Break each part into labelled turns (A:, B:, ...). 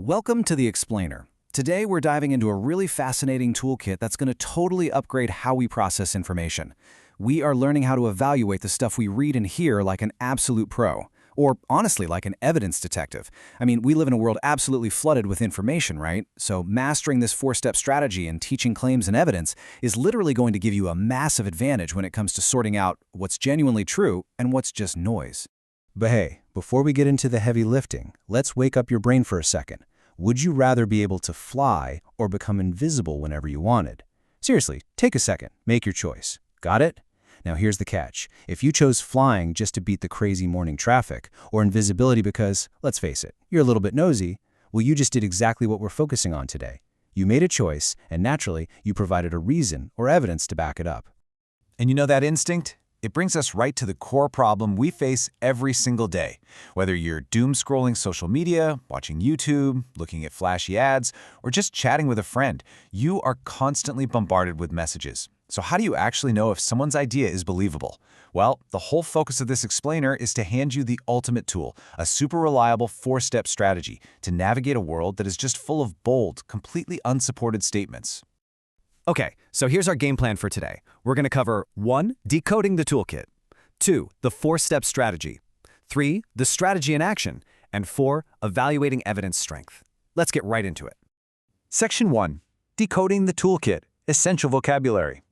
A: Welcome to The Explainer. Today we're diving into a really fascinating toolkit that's going to totally upgrade how we process information. We are learning how to evaluate the stuff we read and hear like an absolute pro. Or honestly, like an evidence detective. I mean, we live in a world absolutely flooded with information, right? So mastering this four-step strategy and teaching claims and evidence is literally going to give you a massive advantage when it comes to sorting out what's genuinely true and what's just noise.
B: But hey, before we get into the heavy lifting, let's wake up your brain for a second. Would you rather be able to fly or become invisible whenever you wanted? Seriously, take a second, make your choice. Got it? Now here's the catch. If you chose flying just to beat the crazy morning traffic, or invisibility because, let's face it, you're a little bit nosy, well, you just did exactly what we're focusing on today. You made a choice, and naturally, you provided a reason or evidence to back it up.
C: And you know that instinct? It brings us right to the core problem we face every single day. Whether you're doom-scrolling social media, watching YouTube, looking at flashy ads, or just chatting with a friend, you are constantly bombarded with messages. So how do you actually know if someone's idea is believable? Well, the whole focus of this explainer is to hand you the ultimate tool, a super reliable four-step strategy to navigate a world that is just full of bold, completely unsupported statements.
A: Okay, so here's our game plan for today. We're going to cover 1. Decoding the toolkit, 2. The four-step strategy, 3. The strategy in action, and 4. Evaluating evidence strength. Let's get right into it.
C: Section 1. Decoding the toolkit, essential vocabulary.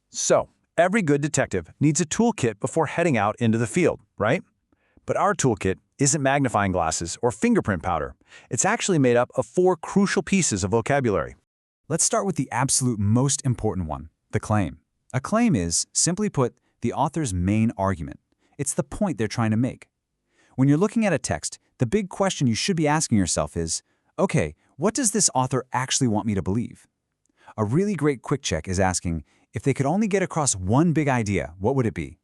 C: So, every good detective needs a toolkit before heading out into the field, right? But our toolkit isn't magnifying glasses or fingerprint powder. It's actually made up of 4 crucial pieces of vocabulary.
D: Let's start with the absolute most important one, the claim. A claim is, simply put, the author's main argument. It's the point they're trying to make. When you're looking at a text, the big question you should be asking yourself is, okay, what does this author actually want me to believe? A really great quick check is asking, if they could only get across one big idea, what would it be?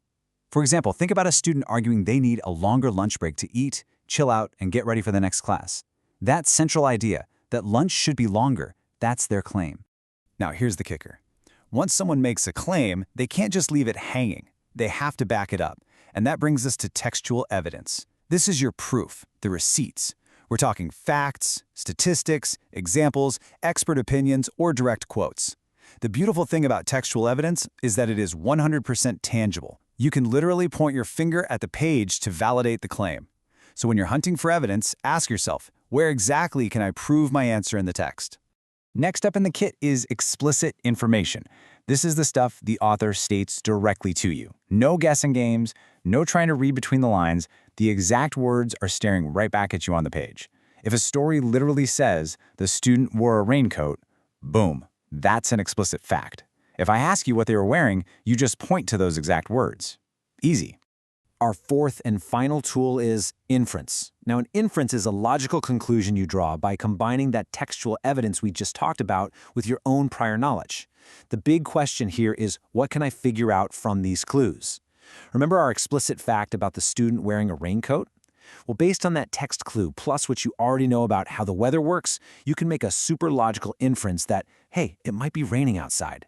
D: For example, think about a student arguing they need a longer lunch break to eat, chill out, and get ready for the next class. That central idea, that lunch should be longer, that's their claim. Now here's the kicker. Once someone makes a claim, they can't just leave it hanging. They have to back it up. And that brings us to textual evidence. This is your proof, the receipts. We're talking facts, statistics, examples, expert opinions, or direct quotes. The beautiful thing about textual evidence is that it is 100% tangible. You can literally point your finger at the page to validate the claim. So when you're hunting for evidence, ask yourself, where exactly can I prove my answer in the text? Next up in the kit is explicit information. This is the stuff the author states directly to you. No guessing games, no trying to read between the lines. The exact words are staring right back at you on the page. If a story literally says the student wore a raincoat, boom, that's an explicit fact. If I ask you what they were wearing, you just point to those exact words. Easy.
B: Our fourth and final tool is inference. Now, an inference is a logical conclusion you draw by combining that textual evidence we just talked about with your own prior knowledge. The big question here is, what can I figure out from these clues? Remember our explicit fact about the student wearing a raincoat? Well, based on that text clue, plus what you already know about how the weather works, you can make a super logical inference that, hey, it might be raining outside.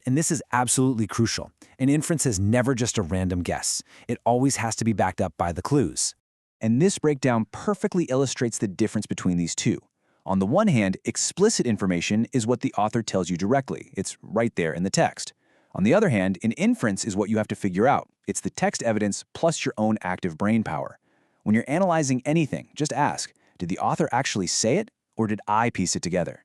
B: And this is absolutely crucial, an inference is never just a random guess. It always has to be backed up by the clues. And this breakdown perfectly illustrates the difference between these two. On the one hand, explicit information is what the author tells you directly. It's right there in the text. On the other hand, an inference is what you have to figure out. It's the text evidence plus your own active brain power. When you're analyzing anything, just ask, did the author actually say it, or did I piece it together?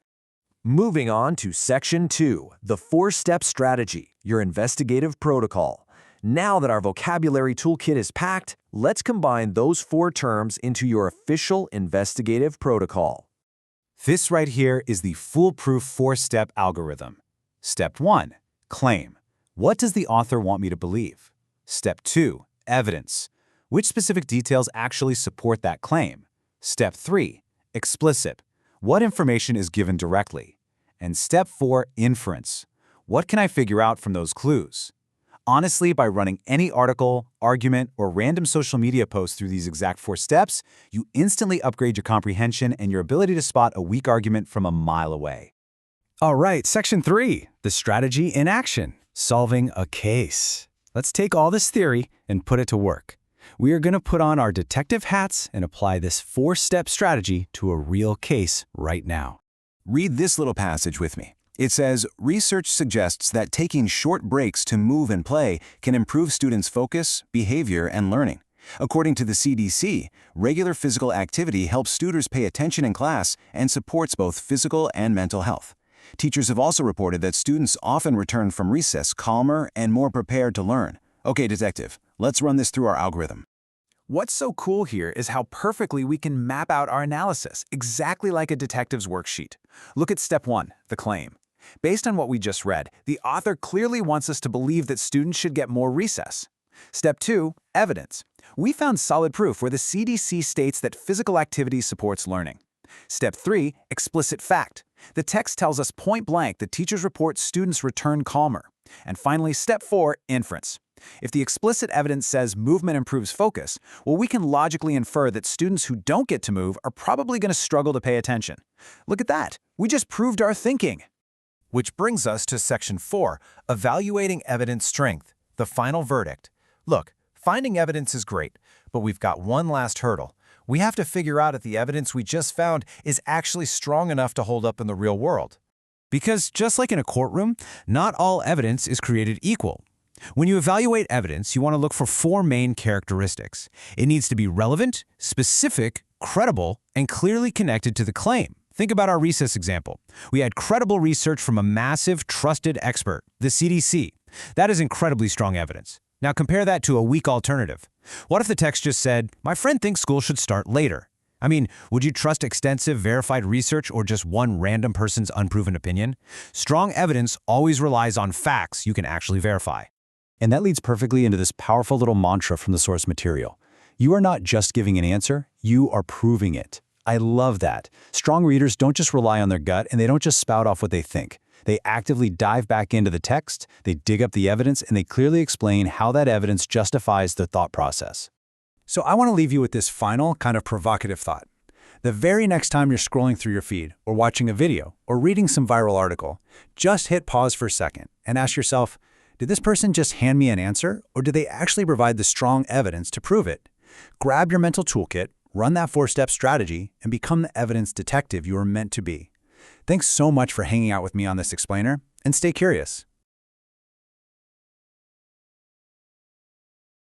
E: Moving on to Section 2, the four-step strategy, your investigative protocol. Now that our vocabulary toolkit is packed, let's combine those 4 terms into your official investigative protocol.
D: This right here is the foolproof 4-step algorithm. Step 1, claim. What does the author want me to believe? Step 2, evidence. Which specific details actually support that claim? Step 3, explicit. What information is given directly? And step 4, inference. What can I figure out from those clues? Honestly, by running any article, argument, or random social media post through these exact 4 steps, you instantly upgrade your comprehension and your ability to spot a weak argument from a mile away. All right, Section 3, the strategy in action, solving a case. Let's take all this theory and put it to work.
A: We are going to put on our detective hats and apply this 4-step strategy to a real case right now.
C: Read this little passage with me. It says, research suggests that taking short breaks to move and play can improve students' focus, behavior, and learning. According to the CDC, regular physical activity helps students pay attention in class and supports both physical and mental health. Teachers have also reported that students often return from recess calmer and more prepared to learn. Okay, detective, let's run this through our algorithm.
B: What's so cool here is how perfectly we can map out our analysis, exactly like a detective's worksheet. Look at step 1, the claim. Based on what we just read, the author clearly wants us to believe that students should get more recess. Step 2, evidence. We found solid proof where the CDC states that physical activity supports learning. Step 3, explicit fact. The text tells us point blank that teachers report students return calmer. And finally, step 4, inference. If the explicit evidence says movement improves focus, well, we can logically infer that students who don't get to move are probably going to struggle to pay attention. Look at that. We just proved our thinking.
E: Which brings us to section 4, evaluating evidence strength, the final verdict. Look, finding evidence is great, but we've got one last hurdle. We have to figure out if the evidence we just found is actually strong enough to hold up in the real world.
A: Because just like in a courtroom, not all evidence is created equal. When you evaluate evidence, you want to look for 4 main characteristics. It needs to be relevant, specific, credible, and clearly connected to the claim. Think about our recess example. We had credible research from a massive, trusted expert, the CDC. That is incredibly strong evidence. Now compare that to a weak alternative. What if the text just said, "My friend thinks school should start later"? I mean, would you trust extensive, verified research or just one random person's unproven opinion? Strong evidence always relies on facts you can actually verify.
D: And that leads perfectly into this powerful little mantra from the source material. You are not just giving an answer, you are proving it. I love that. Strong readers don't just rely on their gut and they don't just spout off what they think. They actively dive back into the text, they dig up the evidence, and they clearly explain how that evidence justifies their thought process. So I want to leave you with this final, kind of provocative thought. The very next time you're scrolling through your feed, or watching a video, or reading some viral article, just hit pause for a second and ask yourself, did this person just hand me an answer, or did they actually provide the strong evidence to prove it? Grab your mental toolkit, run that 4-step strategy, and become the evidence detective you are meant to be. Thanks so much for hanging out with me on this explainer, and stay curious.